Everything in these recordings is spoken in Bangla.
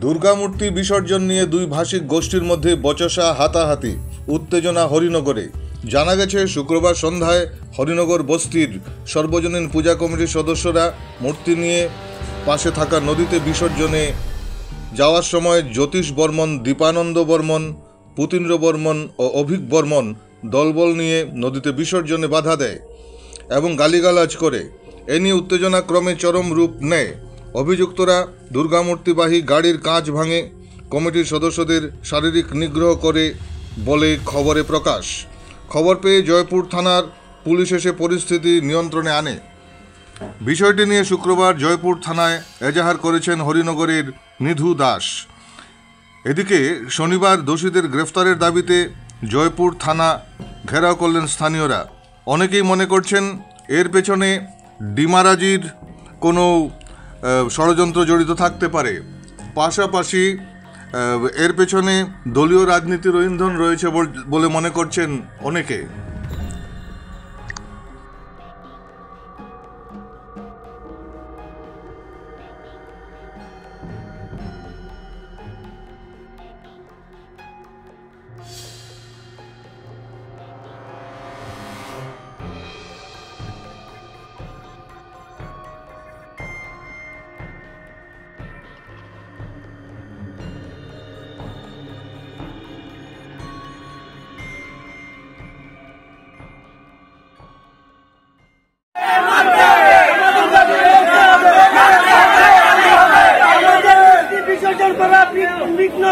দুর্গামূর্তি বিসর্জন নিয়ে দুই ভাষিক গোষ্ঠীর মধ্যে বচসা, হাতাহাতি, উত্তেজনা হরিনগরে। জানা গেছে শুক্রবার সন্ধ্যায় হরিনগর বস্তির সর্বজনীন পূজা কমিটির সদস্যরা মূর্তি নিয়ে পাশে থাকা নদীতে বিসর্জনে যাওয়ার সময় জ্যোতিষ বর্মন, দীপানন্দ বর্মন, পুতীন্দ্র বর্মন ও অভিক বর্মন দলবল নিয়ে নদীতে বিসর্জনে বাধা দেয় এবং গালিগালাজ করে। এ নিয়ে উত্তেজনা ক্রমে চরম রূপ নেয়। অভিযুক্তরা দুর্গামূর্তিবাহী গাড়ির কাঁচ ভাঙে কমিটির সদস্যদের শারীরিক নিগ্রহ করে বলে খবরে প্রকাশ। খবর পেয়ে জয়পুর থানার পুলিশ এসে পরিস্থিতি নিয়ন্ত্রণে আনে। বিষয়টি নিয়ে শুক্রবার জয়পুর থানায় এজাহার করেছেন হরিনগরের নিধু দাস। এদিকে শনিবার দোষীদের গ্রেফতারের দাবিতে জয়পুর থানা ঘেরাও করলেন স্থানীয়রা। অনেকেই মনে করছেন এর পেছনে ডিমারাজির কোনো ষড়যন্ত্র জড়িত থাকতে পারে। পাশাপাশি এর পেছনে দলীয় রাজনীতির ইন্ধন রয়েছে বলে মনে করছেন অনেকে।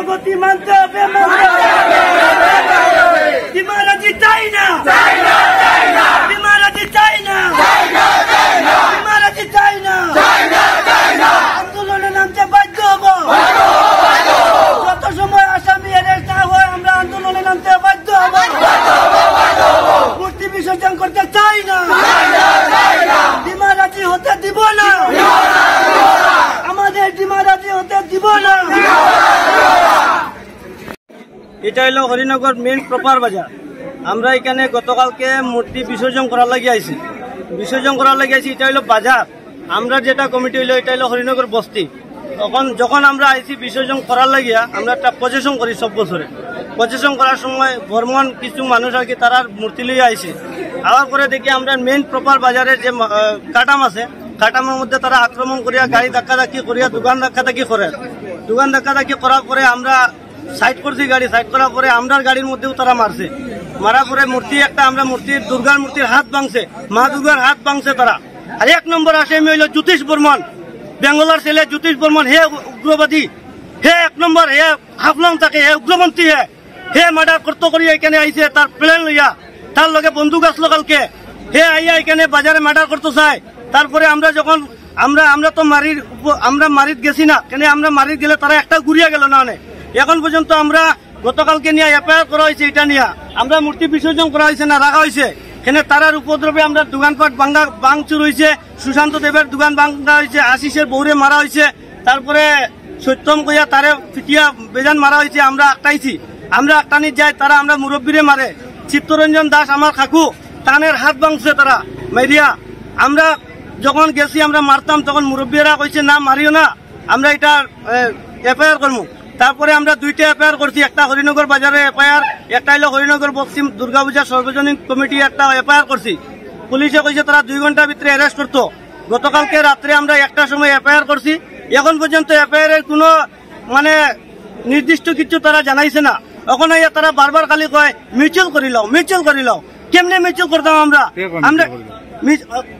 গতি মানতে হবে, ডিমারাজি চাই না, ডিমারাজি চাই না, ডিমারাজি চাই না, আন্দোলনে নামতে বাধ্য হব। যত সময় আসামি অ্যারেস্ট না হয় আমরা আন্দোলনে নামতে বাধ্য হব। মূর্তি বিসর্জন করতে চাই না, ডিমারাজি হতে দিব না, আমাদের ডিমারাজি হতে দিব না। এটা হলো হরিনগর মেন প্রপার বাজার। আমরা এখানে গতকালকে মূর্তি বিসর্জন করার লাগে আইছি, এটা হলো বাজার। আমরা যেটা কমিটি হইলো এটা হলো হরিনগর বস্তি। যখন আমরা আইছি বিসর্জন করার লাগিয়া আমরা একটা প্রসেশন করি সব বছরে। প্রসেশন করার সময় বর্মন কিছু মানুষ আর কি তারা মূর্তি লিয়ে আইছে। আবার পরে দেখি আমরা মেন প্রপার বাজারের যে কাটাম আছে, কাটামের মধ্যে তারা আক্রমণ করিয়া গাড়ি ধাক্কাধাক্কি করিয়া দোকান ধাক্কাধাক্কি করে। দোকান ধাক্কাধাক্কি করার পরে আমরা সাইড করছি, গাড়ি সাইড করার পরে আমরা গাড়ির মধ্যেও তারা মারছে। মারার পরে মূর্তি একটা আমরা দুর্গার মূর্তির হাত ভাঙছে, মা দুর্গার হাত ভাঙছে তারা। আর 1 নম্বর আসামি হইল জ্যোতিষ বর্মন, বেঙ্গলার ছেলে জ্যোতিষ বর্মন। হে উগ্রবাদী, হে 1 নম্বর, হে হাফলং থাকে, হে উগ্রপন্থী, হে মার্ডার করতে করি এখানে আইছে তার প্লেন লইয়া, তার লগে বন্দুক আসলো কালকে। হে আইয়া এখানে বাজারে মার্ডার করতে চায়। তারপরে আমরা যখন আমরা তো মারিত গেছি না, কেন আমরা মারিত গেলে তারা একটা ঘুরিয়া গেল না। এখন পর্যন্ত আমরা গতকালকে নিয়ে এফআইআর করা হয়েছে, এটা নিয়ে আমরা মূর্তি বিসর্জন করা হয়েছে না, রাখা হয়েছে। এখানে তারার উপদ্রবে আমরা দোকানপাট ভাঙচুর হয়েছে, সুশান্ত দেবের দোকান ভাঙা হয়েছে, আশিসের বৌরে মারা হয়েছে, তারপরে সত্যম কইয়া তারে ফিটিয়া বেজান মারা হয়েছে। আমরা আটটাইছি, আমরা আটটানি যাই, তারা আমরা মুরব্বীরে মারে। চিত্তরঞ্জন দাস আমার কাকু, টানের হাত ভাঙছে তারা মেরিয়া। আমরা যখন গেছি আমরা মারতাম, তখন মুরব্বীরা কইছে না মারিও না, আমরা এটা এফআইআর করবো। তারপরে আমরা 2টা এফআইআর করছি, একটা হরিনগর বাজারে এফআইআর, একটা হলো হরিনগর পশ্চিম দুর্গাপূজা সর্বজনীন কমিটি একটা এফআইআর করছি। পুলিশে কইছে তারা 2 ঘন্টার ভিতরে অ্যারেস্ট করতো। গতকালকে রাত্রে আমরা 1টার সময় এফআইআর করছি। এখন পর্যন্ত এফআইআর এর কোনো নির্দিষ্ট কিছু তারা জানাইছে না। ওখানে তারা বারবার খালি কয় মিউচুয়াল করি লাও। কেমনে মিউচুয়াল করতাম আমরা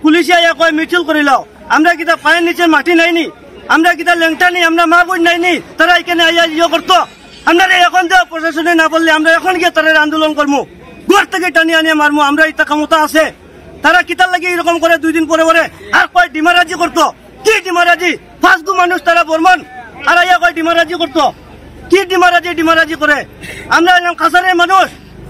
পুলিশে আইয়া কয় মিউচুয়াল করি লাও। আমরা কিতা পায়ের নিচে মাটি নাইনি, আমরা কিতা লেংটা নি, আমরা মা বোন নাইনি, তারা এখানে আইয়া করতো। আমরা এখন তো প্রশাসনে না বললে আমরা এখন গিয়ে তারা আন্দোলন করবো, ঘর থেকে টানিয়ে আনিয়ে মারবো। আমরা এটা ক্ষমতা আছে। তারা কিতার লাগে এরকম করে 2 দিন পরে আর কয় ডিমারাজি করতো। কি ডিমারাজি? 5 মানুষ তারা বর্মন আর আইয়া কয় ডিমারাজি করতো। কি ডিমারাজি করে? আমরা কাছারের মানুষ,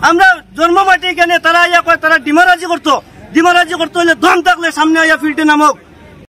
আমরা জন্ম মাটি এখানে, তারা আইয়া কয় তারা ডিমারাজি করতো হলে দম থাকলে সামনে আইয়া ফিল্ডে নামক।